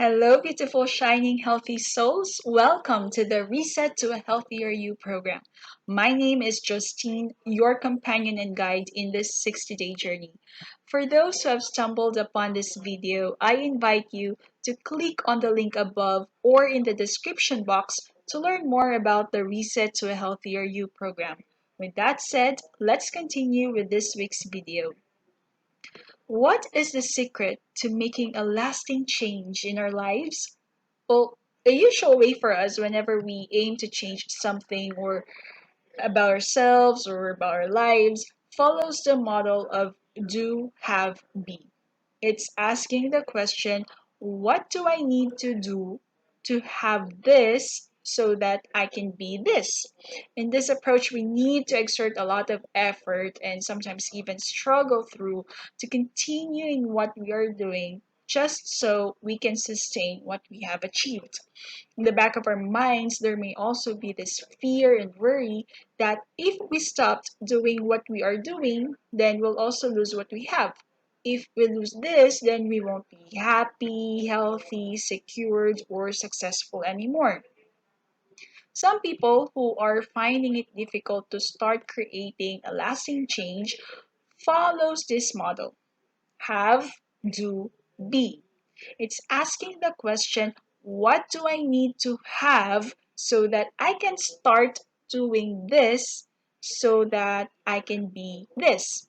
Hello, beautiful, shining, healthy souls. Welcome to the Reset to a Healthier You program. My name is Jostine, your companion and guide in this 60-day journey. For those who have stumbled upon this video, I invite you to click on the link above or in the description box to learn more about the Reset to a Healthier You program. With that said, let's continue with this week's video. What is the secret to making a lasting change in our lives? Well, the usual way for us whenever we aim to change something or about ourselves or about our lives follows the model of do, have, be. It's asking the question, what do I need to do to have this so that I can be this? In this approach, we need to exert a lot of effort and sometimes even struggle through to continue in what we are doing just so we can sustain what we have achieved. In the back of our minds, there may also be this fear and worry that if we stopped doing what we are doing, then we'll also lose what we have. If we lose this, then we won't be happy, healthy, secured, or successful anymore. Some people who are finding it difficult to start creating a lasting change follows this model. Have, do, be. It's asking the question, what do I need to have so that I can start doing this so that I can be this?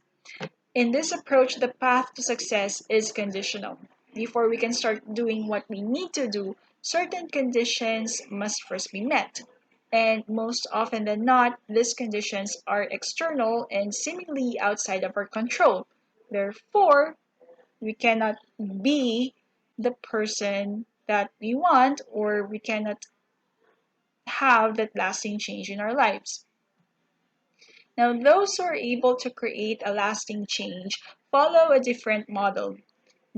In this approach, the path to success is conditional. Before we can start doing what we need to do, certain conditions must first be met. And most often than not, these conditions are external and seemingly outside of our control. Therefore, we cannot be the person that we want, or we cannot have that lasting change in our lives. Now, those who are able to create a lasting change follow a different model.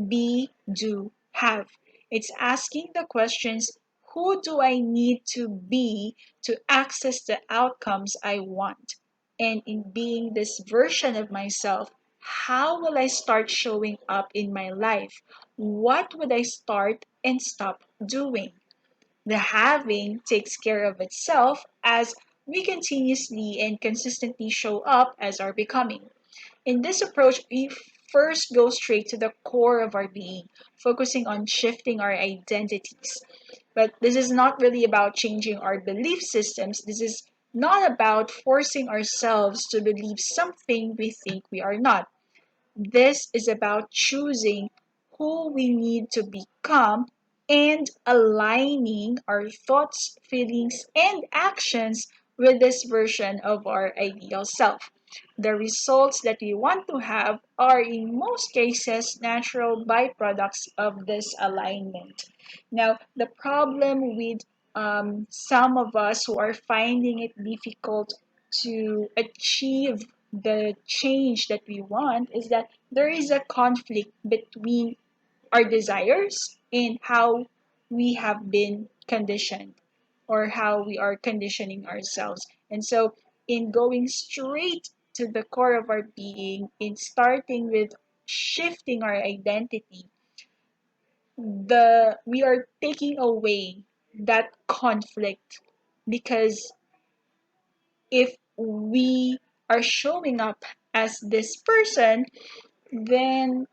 Be, do, have. It's asking the questions, who do I need to be to access the outcomes I want? And in being this version of myself, how will I start showing up in my life? What would I start and stop doing? The having takes care of itself as we continuously and consistently show up as our becoming. In this approach, we first go straight to the core of our being, focusing on shifting our identities. But this is not really about changing our belief systems. This is not about forcing ourselves to believe something we think we are not. This is about choosing who we need to become and aligning our thoughts, feelings, and actions with this version of our ideal self. The results that we want to have are, in most cases, natural byproducts of this alignment. Now, the problem with some of us who are finding it difficult to achieve the change that we want is that there is a conflict between our desires and how we have been conditioned or how we are conditioning ourselves. And so, in going straight to the core of our being, in starting with shifting our identity, we are taking away that conflict because if we are showing up as this person, then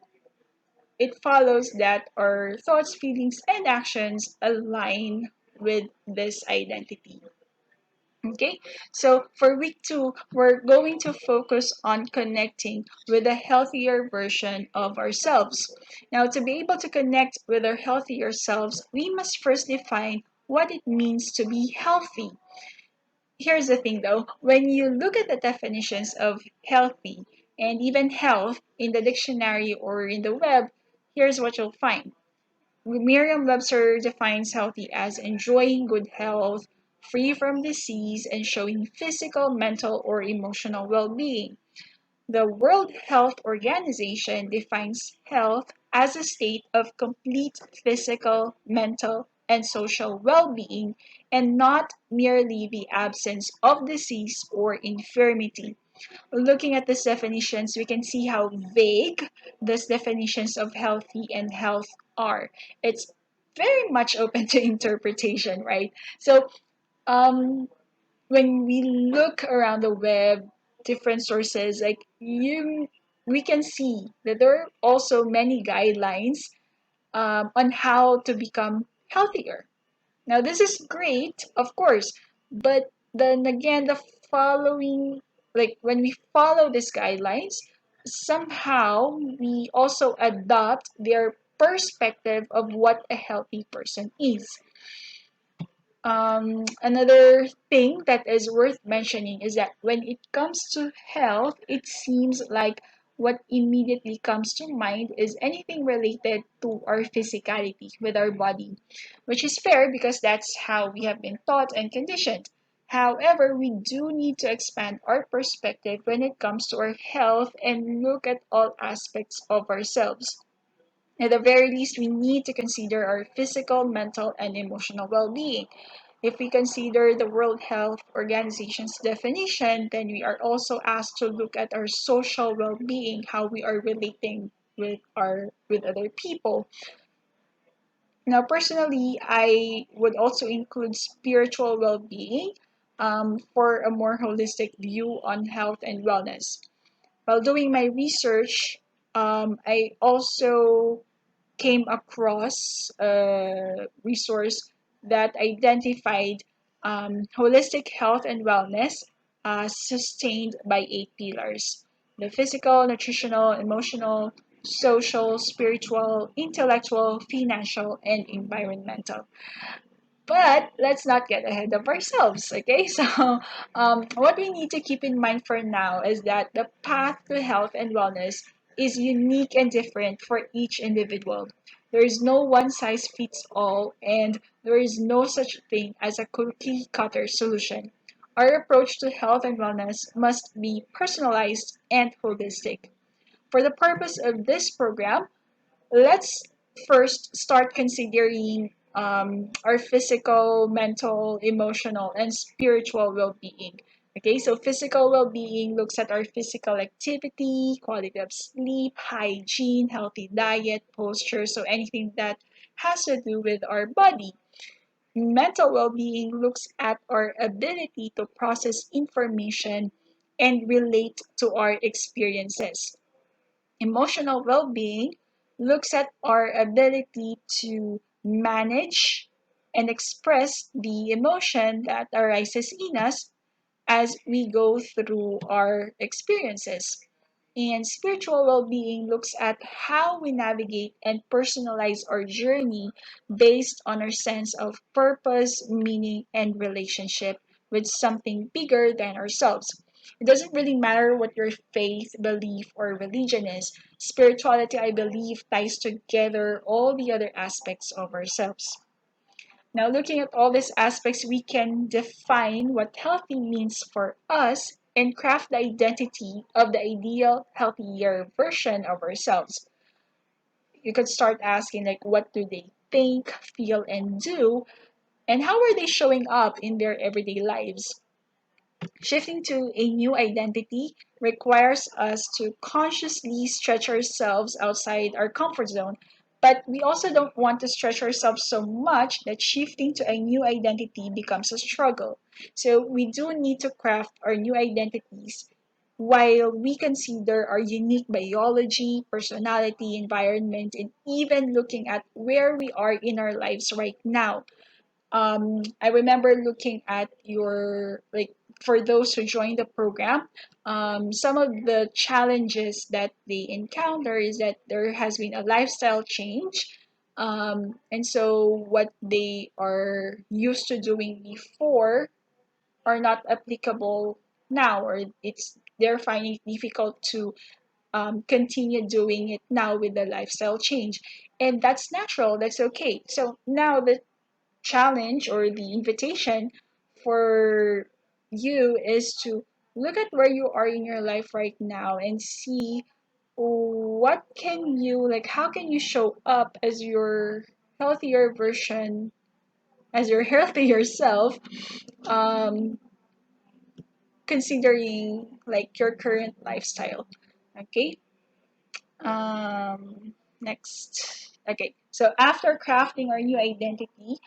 it follows that our thoughts, feelings, and actions align with this identity. Okay, so for week two, we're going to focus on connecting with a healthier version of ourselves. Now, to be able to connect with our healthier selves, we must first define what it means to be healthy. Here's the thing though, when you look at the definitions of healthy and even health in the dictionary or in the web, here's what you'll find. Merriam-Webster defines healthy as enjoying good health, free from disease, and showing physical, mental, or emotional well-being. The World Health Organization defines health as a state of complete physical, mental, and social well-being, and not merely the absence of disease or infirmity. Looking at these definitions, we can see how vague these definitions of healthy and health are. It's very much open to interpretation, right? So um, when we look around the web, different sources, like we can see that there are also many guidelines on how to become healthier. Now, this is great, of course, but then again, the following, like when we follow these guidelines, somehow we also adopt their perspective of what a healthy person is. Another thing that is worth mentioning is that when it comes to health, it seems like what immediately comes to mind is anything related to our physicality with our body, which is fair because that's how we have been taught and conditioned. However, we do need to expand our perspective when it comes to our health and look at all aspects of ourselves. At the very least, we need to consider our physical, mental, and emotional well being. If we consider the World Health Organization's definition, then we are also asked to look at our social well being, how we are relating with other people. Now, personally, I would also include spiritual well being for a more holistic view on health and wellness. While doing my research, I also came across a resource that identified holistic health and wellness sustained by 8 pillars: the physical, nutritional, emotional, social, spiritual, intellectual, financial, and environmental. But let's not get ahead of ourselves, okay? So, what we need to keep in mind for now is that the path to health and wellness is unique and different for each individual. There is no one size fits all, and there is no such thing as a cookie cutter solution. Our approach to health and wellness must be personalized and holistic. For the purpose of this program, let's first start considering our physical, mental, emotional, and spiritual well being. Okay, so physical well being looks at our physical activity, quality of sleep, hygiene, healthy diet, posture, so anything that has to do with our body. Mental well being looks at our ability to process information and relate to our experiences. Emotional well being looks at our ability to manage and express the emotion that arises in us as we go through our experiences. And spiritual well being looks at how we navigate and personalize our journey based on our sense of purpose, meaning, and relationship with something bigger than ourselves. It doesn't really matter what your faith, belief, or religion is. Spirituality, I believe, ties together all the other aspects of ourselves. Now, looking at all these aspects, we can define what healthy means for us and craft the identity of the ideal, healthier version of ourselves. You could start asking, like, what do they think, feel, and do, and how are they showing up in their everyday lives? Shifting to a new identity requires us to consciously stretch ourselves outside our comfort zone, but we also don't want to stretch ourselves so much that shifting to a new identity becomes a struggle. So we do need to craft our new identities while we consider our unique biology, personality, environment, and even looking at where we are in our lives right now. I remember looking at your, like, for those who joined the program, some of the challenges that they encounter is that there has been a lifestyle change. And so what they are used to doing before are not applicable now, or they're finding it difficult to continue doing it now with the lifestyle change. And that's natural, that's okay. So now the challenge or the invitation for you is to look at where you are in your life right now and see what can you, like, how can you show up as your healthier version, as your healthier self, um, considering like your current lifestyle. Okay. Next. Okay. So after crafting our new identity,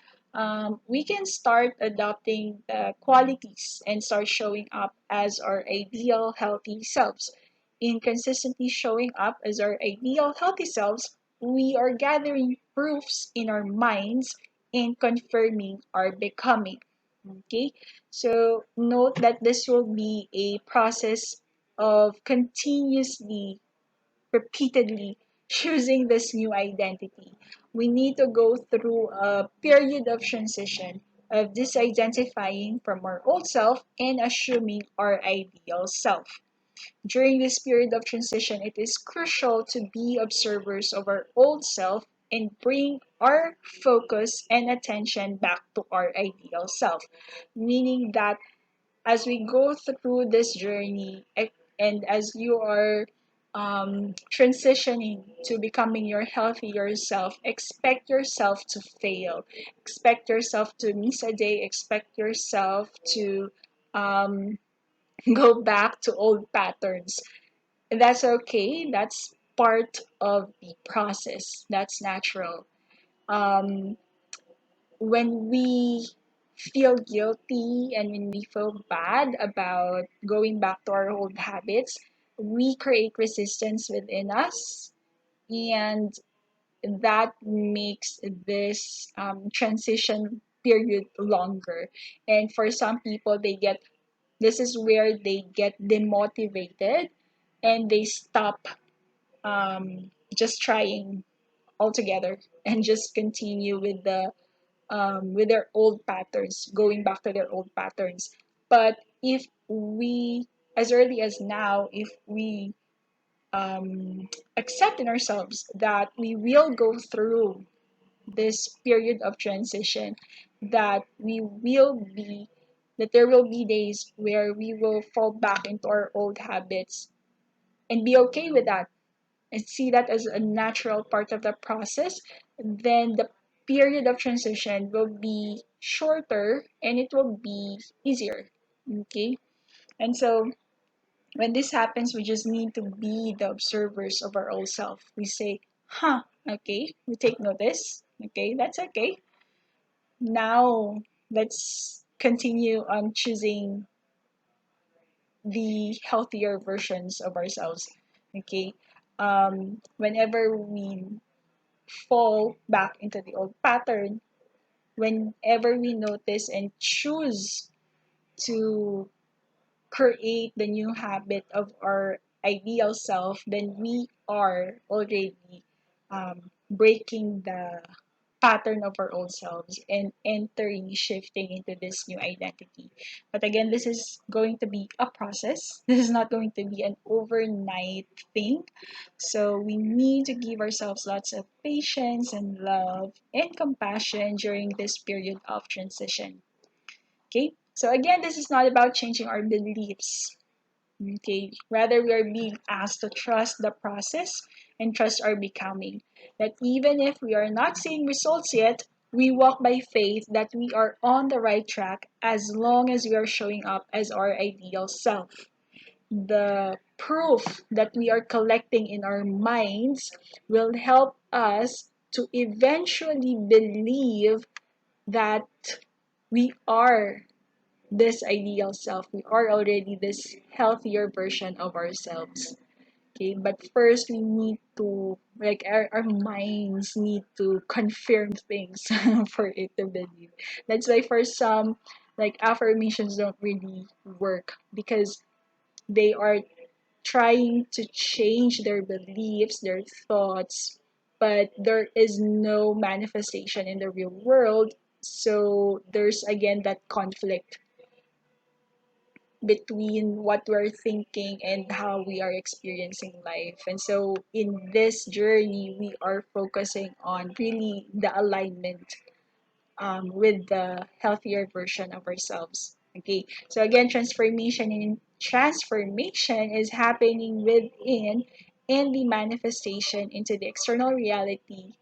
we can start adopting the qualities and start showing up as our ideal healthy selves. In consistently showing up as our ideal healthy selves, we are gathering proofs in our minds and confirming our becoming. Okay, so note that this will be a process of continuously repeatedly choosing this new identity. We need to go through a period of transition of disidentifying from our old self and assuming our ideal self. During this period of transition, it is crucial to be observers of our old self and bring our focus and attention back to our ideal self, meaning that as we go through this journey and as you are transitioning to becoming your healthier self, expect yourself to fail, expect yourself to miss a day, expect yourself to um, go back to old patterns. And that's okay, that's part of the process, that's natural. um, when we feel guilty and when we feel bad about going back to our old habits, we create resistance within us, and that makes this transition period longer. And for some people, this is where they get demotivated and they stop just trying altogether and just continue with their old patterns, going back to their old patterns. But if we, as early as now, if we accept in ourselves that we will go through this period of transition, that we will be, that there will be days where we will fall back into our old habits and be okay with that and see that as a natural part of the process, then the period of transition will be shorter and it will be easier. Okay? And so when this happens, we just need to be the observers of our old self. We say, huh, okay, we take notice. Okay, that's okay. Now let's continue on choosing the healthier versions of ourselves. Okay. Whenever we fall back into the old pattern, whenever we notice and choose to create the new habit of our ideal self, then we are already breaking the pattern of our old selves and entering, shifting into this new identity. But again, this is going to be a process. This is not going to be an overnight thing. So we need to give ourselves lots of patience and love and compassion during this period of transition. Okay? So again, this is not about changing our beliefs. Okay, rather we are being asked to trust the process and trust our becoming. That even if we are not seeing results yet, we walk by faith that we are on the right track as long as we are showing up as our ideal self. The proof that we are collecting in our minds will help us to eventually believe that we are this ideal self. We are already this healthier version of ourselves. Okay, but first we need to, like, our minds need to confirm things for it to believe. That's why for some, like, affirmations don't really work because they are trying to change their beliefs, their thoughts, but there is no manifestation in the real world. So there's again that conflict between what we're thinking and how we are experiencing life. And so in this journey, we are focusing on really the alignment with the healthier version of ourselves. Okay, so again, transformation is happening within, and the manifestation into the external reality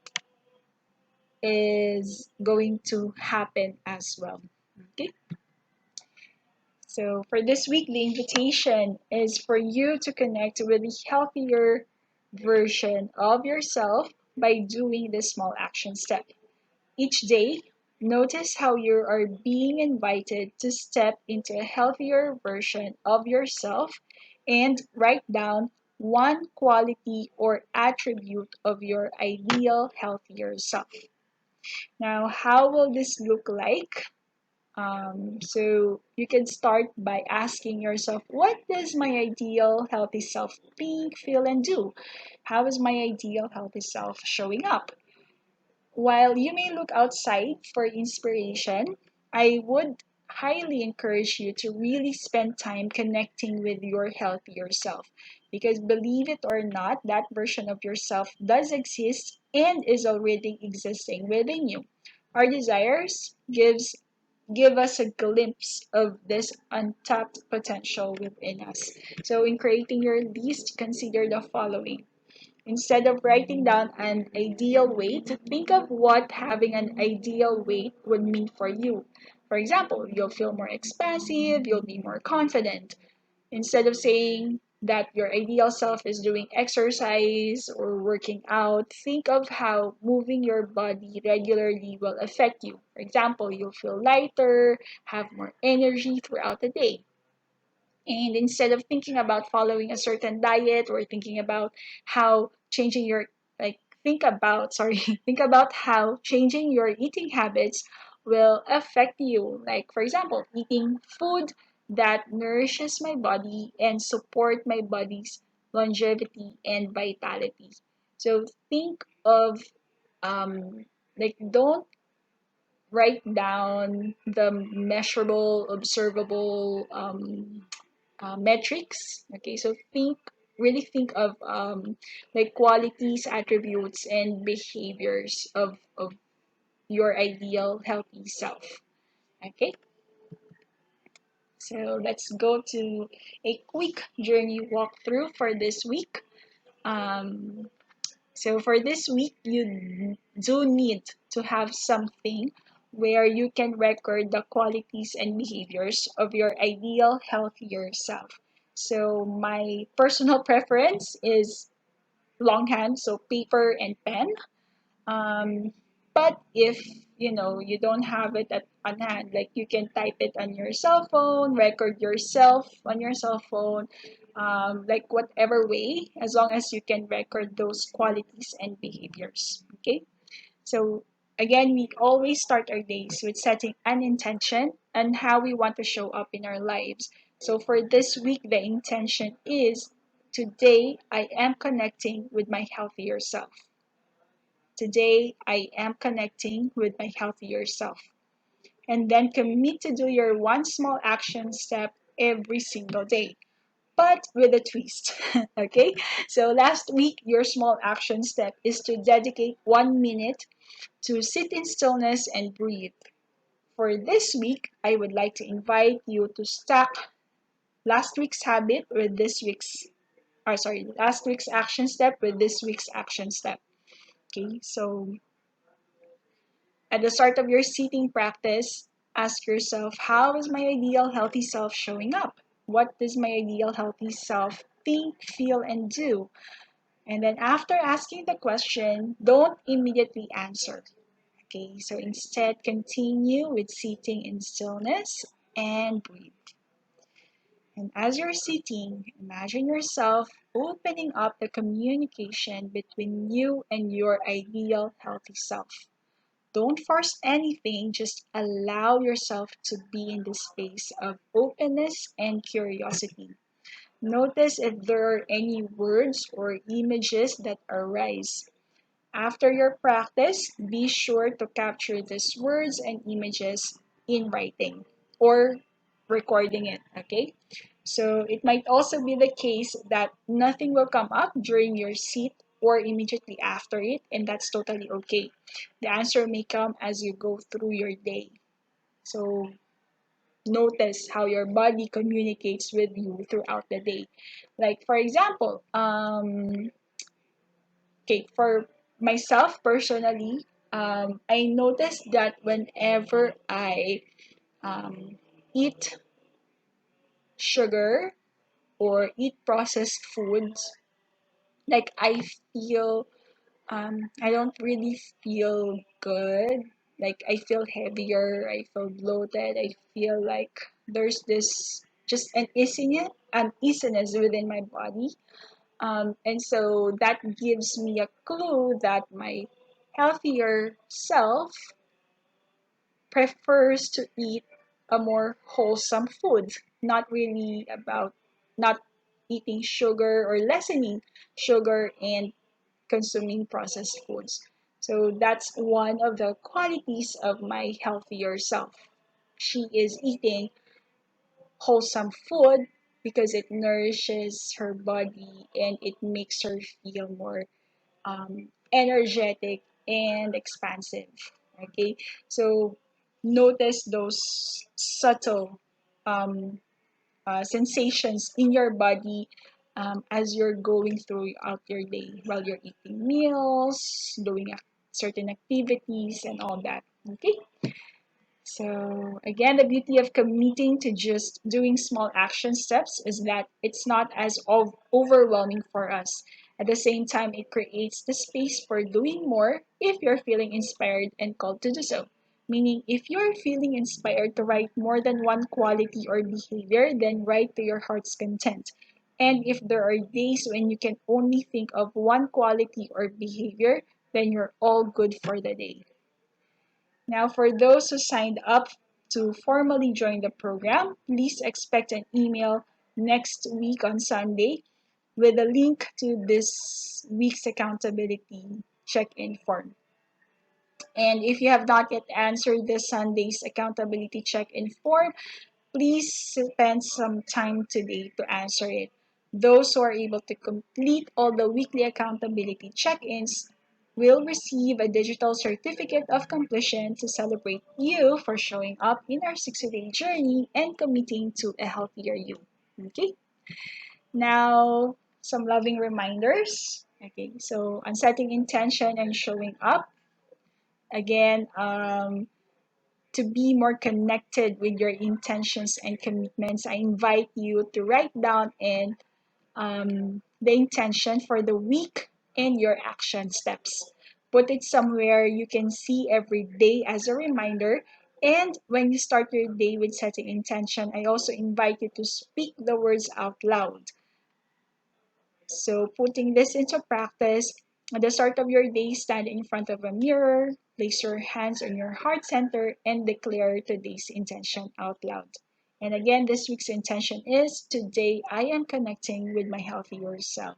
is going to happen as well. Okay. So for this week, the invitation is for you to connect with a healthier version of yourself by doing this small action step. Each day, notice how you are being invited to step into a healthier version of yourself and write down one quality or attribute of your ideal healthier self. Now, how will this look like? So you can start by asking yourself, what does my ideal healthy self think, feel, and do? How is my ideal healthy self showing up? While you may look outside for inspiration, I would highly encourage you to really spend time connecting with your healthier self. Because believe it or not, that version of yourself does exist and is already existing within you. Our desires give us a glimpse of this untapped potential within us. So in creating your list, consider the following. Instead of writing down an ideal weight, think of what having an ideal weight would mean for you. For example, you'll feel more expansive, you'll be more confident. Instead of saying that your ideal self is doing exercise or working out, think of how moving your body regularly will affect you. For example, you'll feel lighter, have more energy throughout the day. And instead of thinking about following a certain diet or thinking about how changing your think about sorry think about how changing your eating habits will affect you. Like for example, eating food that nourishes my body and support my body's longevity and vitality. So think of don't write down the measurable, observable metrics. Okay, so really think of qualities, attributes, and behaviors of your ideal healthy self. Okay, so let's go to a quick journey walkthrough for this week. Um, So for this week, you do need to have something where you can record the qualities and behaviors of your ideal healthier self. So my personal preference is longhand, so paper and pen. Um, but if you don't have it on hand, like you can type it on your cell phone, record yourself on your cell phone, like whatever way, as long as you can record those qualities and behaviors. Okay, so again, we always start our days with setting an intention and how we want to show up in our lives. So for this week, the intention is today I am connecting with my healthier self. Today, I am connecting with my healthier self. And then commit to do your one small action step every single day, but with a twist. Okay? So last week, your small action step is to dedicate 1 minute to sit in stillness and breathe. For this week, I would like to invite you to stack last week's habit with last week's action step with this week's action step. Okay, so at the start of your seating practice, ask yourself, how is my ideal healthy self showing up? What does my ideal healthy self think, feel, and do? And then after asking the question, don't immediately answer. Okay, so instead continue with sitting in stillness and breathe. And as you're sitting, imagine yourself opening up the communication between you and your ideal healthy self. Don't force anything, just allow yourself to be in this space of openness and curiosity. Notice if there are any words or images that arise. After your practice, be sure to capture these words and images in writing or recording it, okay? So it might also be the case that nothing will come up during your seat or immediately after it, and that's totally okay. The answer may come as you go through your day. So notice how your body communicates with you throughout the day. Like for example, okay, for myself personally, I noticed that whenever I eat sugar or eat processed foods, like I feel I don't really feel good. Like I feel heavier, I feel bloated, I feel like there's this just uneasiness within my body. And so that gives me a clue that my healthier self prefers to eat a more wholesome food, not really about not eating sugar or lessening sugar and consuming processed foods. So that's one of the qualities of my healthier self. She is eating wholesome food because it nourishes her body and it makes her feel more energetic and expansive. Okay, so notice those subtle um, sensations in your body as you're going throughout your day while you're eating meals, doing certain activities, and all that. Okay, so again, the beauty of committing to just doing small action steps is that it's not as overwhelming for us. At the same time, it creates the space for doing more if you're feeling inspired and called to do so. Meaning, if you're feeling inspired to write more than one quality or behavior, then write to your heart's content. And if there are days when you can only think of one quality or behavior, then you're all good for the day. Now, for those who signed up to formally join the program, please expect an email next week on Sunday with a link to this week's accountability check-in form. And if you have not yet answered this Sunday's accountability check-in form, please spend some time today to answer it. Those who are able to complete all the weekly accountability check-ins will receive a digital certificate of completion to celebrate you for showing up in our 60-day journey and committing to a healthier you. Okay? Now, some loving reminders. Okay, so on setting intention and showing up. Again, to be more connected with your intentions and commitments, I invite you to write down the intention for the week and your action steps. Put it somewhere you can see every day as a reminder. And when you start your day with setting intention, I also invite you to speak the words out loud. So, putting this into practice, at the start of your day, stand in front of a mirror, place your hands on your heart center, and declare today's intention out loud. And again, this week's intention is today I am connecting with my healthier self.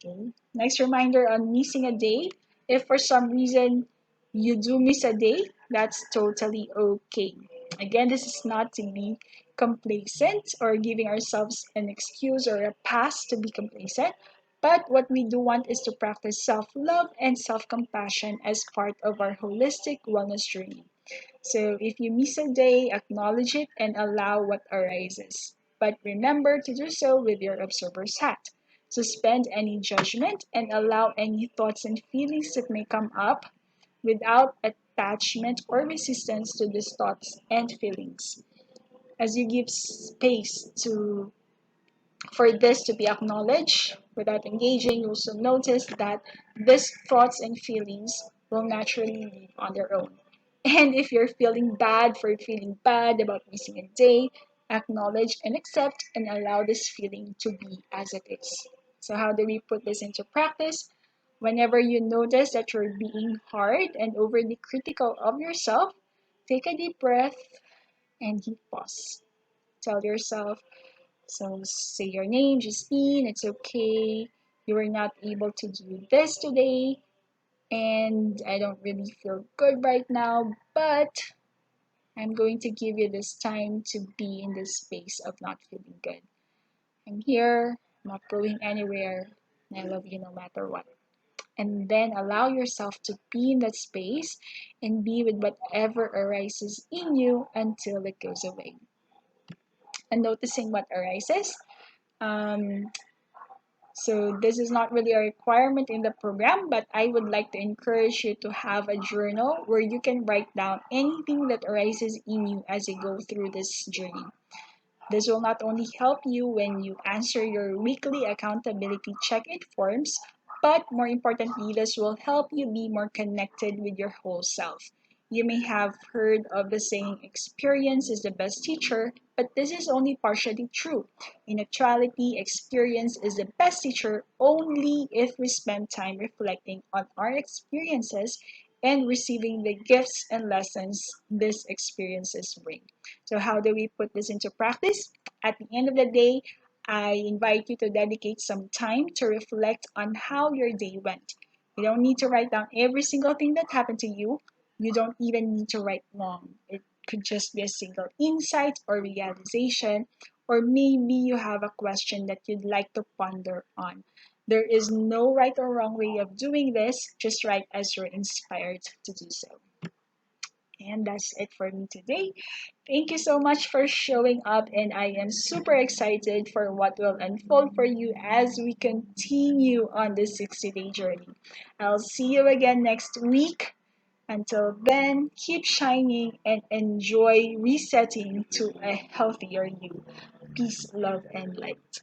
Okay. Next reminder on missing a day. If for some reason you do miss a day, that's totally okay. Again, this is not to be complacent or giving ourselves an excuse or a pass to be complacent. But what we do want is to practice self love and self compassion as part of our holistic wellness journey. So if you miss a day, acknowledge it and allow what arises. But remember to do so with your observer's hat. Suspend any judgment and allow any thoughts and feelings that may come up without attachment or resistance to these thoughts and feelings. As you give space to for this to be acknowledged without engaging, you also notice that these thoughts and feelings will naturally leave on their own. And if you're feeling bad for feeling bad about missing a day, acknowledge and accept and allow this feeling to be as it is. So, how do we put this into practice? Whenever you notice that you're being hard and overly critical of yourself, take a deep breath and hit pause. Tell yourself, so say your name, Justine. It's okay. You were not able to do this today, and I don't really feel good right now, but I'm going to give you this time to be in this space of not feeling good. I'm here, not going anywhere, and I love you no matter what. And then allow yourself to be in that space and be with whatever arises in you until it goes away. And noticing what arises. Um, So this is not really a requirement in the program, but I would like to encourage you to have a journal where you can write down anything that arises in you as you go through this journey. This will not only help you when you answer your weekly accountability check-in forms, But more importantly, this will help you be more connected with your whole self. You may have heard of the saying, experience is the best teacher, but this is only partially true. In actuality, experience is the best teacher only if we spend time reflecting on our experiences and receiving the gifts and lessons these experiences bring. So, how do we put this into practice? At the end of the day, I invite you to dedicate some time to reflect on how your day went. You don't need to write down every single thing that happened to you. You don't even need to write long. It could just be a single insight or realization, or maybe you have a question that you'd like to ponder on. There is no right or wrong way of doing this, just write as you're inspired to do so. And that's it for me today. Thank you so much for showing up, and I am super excited for what will unfold for you as we continue on this 60-day journey. I'll see you again next week. Until then, keep shining and enjoy resetting to a healthier you. Peace, love, and light.